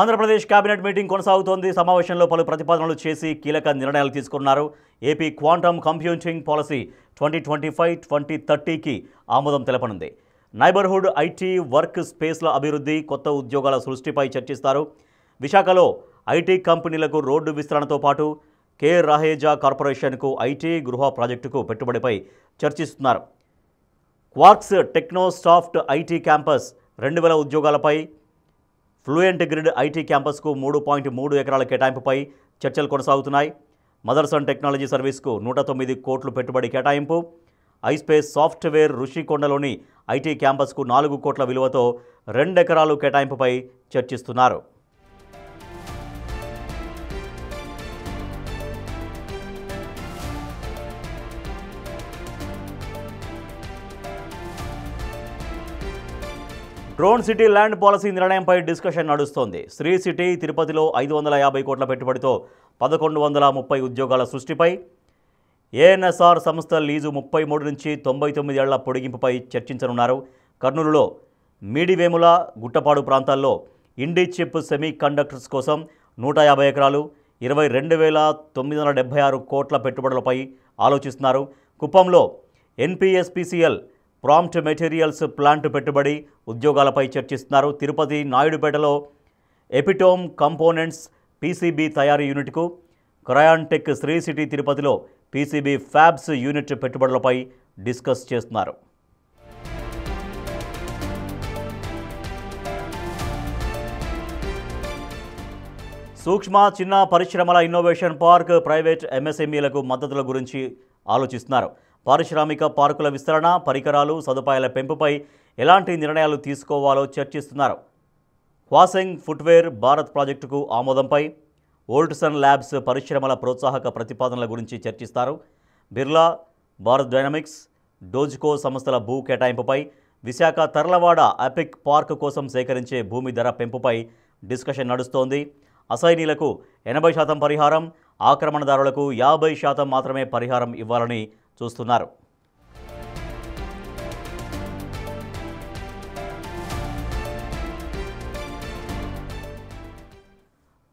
Andhra Pradesh cabinet meeting కొనసాగుతోంది. సమావేశంలో పలు ప్రతిపాదనలు చేసి కీలక నిర్ణయాలు తీసుకున్నారు. ఏపీ క్వాంటమ్ కంప్యూటింగ్ పాలసీ 2025-2030కి ఆమోదం తెలపనుంది. నైబర్హుడ్ ఐటీ వర్క్ స్పేస్ల అభివృద్ధి, కొత్త ఉద్యోగాల సృష్టిపై చర్చిస్తారు. విశాఖలో ఐటీ కంపెనీలకు రోడ్డు విస్తరణతో పాటు కే రహేజా కార్పొరేషన్కు ఐటీ గృహ ప్రాజెక్టుకు పెట్టుబడిపై చర్చిస్తున్నారు. క్వార్క్స్ టెక్నోసాఫ్ట్ ఐటీ క్యాంపస్ 2000 ఉద్యోగాలపై, ఫ్లూయెంట్ గ్రిడ్ ఐటీ క్యాంపస్కు 3.3 ఎకరాల కేటాయింపుపై చర్చలు కొనసాగుతున్నాయి. మదర్సన్ టెక్నాలజీ సర్వీస్కు 109 కోట్లు పెట్టుబడి కేటాయింపు, ఐస్పేస్ సాఫ్ట్వేర్ రుషికొండలోని ఐటీ క్యాంపస్కు 4 కోట్ల విలువతో 2 ఎకరాలు కేటాయింపుపై చర్చిస్తున్నారు. డ్రోన్ సిటీ ల్యాండ్ పాలసీ నిర్ణయంపై డిస్కషన్ నడుస్తోంది. శ్రీ సిటీ తిరుపతిలో 550 కోట్ల పెట్టుబడితో 1130 ఉద్యోగాల సృష్టిపై, ఏఎన్ఎస్ఆర్ సంస్థ లీజు 33 నుంచి 99 ఏళ్ల పొడిగింపుపై చర్చించనున్నారు. కర్నూలులో మీడివేముల, గుట్టపాడు ప్రాంతాల్లో ఇండి చిప్ సెమీ కండక్టర్స్ కోసం 150 ఎకరాలు, 22,976 కోట్ల పెట్టుబడులపై ఆలోచిస్తున్నారు. కుప్పంలో ఎన్పిఎస్పిసిఎల్ ప్రాంప్ట్ మెటీరియల్స్ ప్లాంట్ పెట్టుబడి, ఉద్యోగాలపై చర్చిస్తున్నారు. తిరుపతి నాయుడుపేటలో ఎపిటోమ్ కంపోనెంట్స్ పీసీబీ తయారీ యూనిట్కు, క్రయాన్టెక్ శ్రీ సిటీ తిరుపతిలో పీసీబీ ఫ్యాబ్స్ యూనిట్ పెట్టుబడులపై డిస్కస్ చేస్తున్నారు. సూక్ష్మ చిన్న పరిశ్రమల ఇన్నోవేషన్ పార్క్, ప్రైవేట్ ఎంఎస్ఎంఈలకు మద్దతుల గురించి ఆలోచిస్తున్నారు. పారిశ్రామిక పార్కుల విస్తరణ, పరికరాలు, సదుపాయాల పెంపుపై ఎలాంటి నిర్ణయాలు తీసుకోవాలో చర్చిస్తున్నారు. క్వాసెంగ్ ఫుట్వేర్ భారత్ ప్రాజెక్టుకు ఆమోదంపై, ఓల్డ్సన్ ల్యాబ్స్ పరిశ్రమల ప్రోత్సాహక ప్రతిపాదనల గురించి చర్చిస్తారు. బిర్లా, భారత్ డైనమిక్స్, డోజ్కో సంస్థల భూ కేటాయింపుపై, విశాఖ తర్లవాడ అపిక్ పార్క్ కోసం సేకరించే భూమి ధర పెంపుపై డిస్కషన్ నడుస్తోంది. అసైనీలకు 80% పరిహారం, ఆక్రమణదారులకు 50% మాత్రమే పరిహారం ఇవ్వాలని చూస్తున్నారు.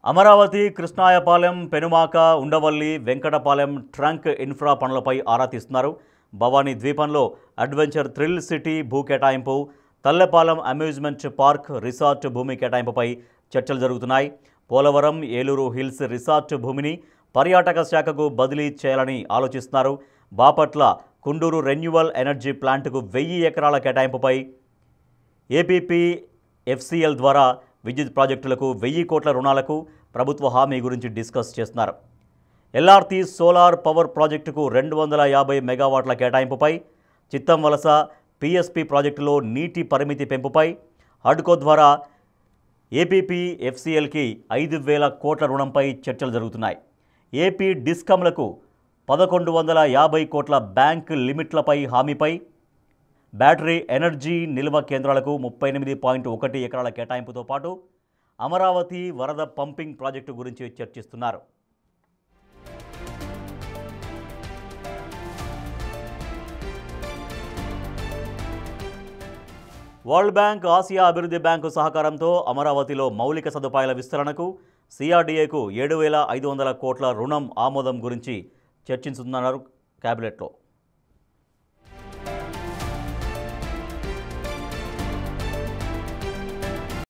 అమరావతి, కృష్ణాయపాలెం, పెనుమాక, ఉండవల్లి, వెంకటపాలెం ట్రంక్ ఇన్ఫ్రా పనులపై ఆరా తీస్తున్నారు. భవానీ ద్వీపంలో అడ్వెంచర్ థ్రిల్ సిటీ భూ కేటాయింపు, తల్లెపాలెం అమ్యూజ్మెంట్ పార్క్ రిసార్ట్ భూమి కేటాయింపుపై చర్చలు జరుగుతున్నాయి. పోలవరం, ఏలూరు హిల్స్ రిసార్ట్ భూమిని పర్యాటక శాఖకు బదిలీ చేయాలని ఆలోచిస్తున్నారు. బాపట్ల కుండూరు రెన్యూవల్ ఎనర్జీ ప్లాంట్కు 1000 ఎకరాల కేటాయింపుపై, ఏపీపీఎఫ్సీఎల్ ద్వారా విద్యుత్ ప్రాజెక్టులకు 1000 కోట్ల రుణాలకు ప్రభుత్వ హామీ గురించి డిస్కస్ చేస్తున్నారు. ఎల్ఆర్టీ సోలార్ పవర్ ప్రాజెక్టుకు 250 మెగావాట్ల కేటాయింపుపై, చిత్తం వలస పీఎస్పీ ప్రాజెక్టులో నీటి పరిమితి పెంపుపై, హడ్కో ద్వారా ఏపీపీఎఫ్సీఎల్కి 5,000 కోట్ల రుణంపై చర్చలు జరుగుతున్నాయి. ఏపీ డిస్కమ్లకు 1150 కోట్ల బ్యాంక్ లిమిట్లపై హామీపై, బ్యాటరీ ఎనర్జీ నిల్వ కేంద్రాలకు 38.1 ఎకరాల కేటాయింపుతో పాటు అమరావతి వరద పంపింగ్ ప్రాజెక్టు గురించి చర్చిస్తున్నారు. వరల్డ్ బ్యాంక్, ఆసియా అభివృద్ధి బ్యాంకు సహకారంతో అమరావతిలో మౌలిక సదుపాయాల విస్తరణకు సిఆర్డీఏకు 7,500 కోట్ల రుణం ఆమోదం గురించి చర్చించుతున్నారు కేబినెట్లో.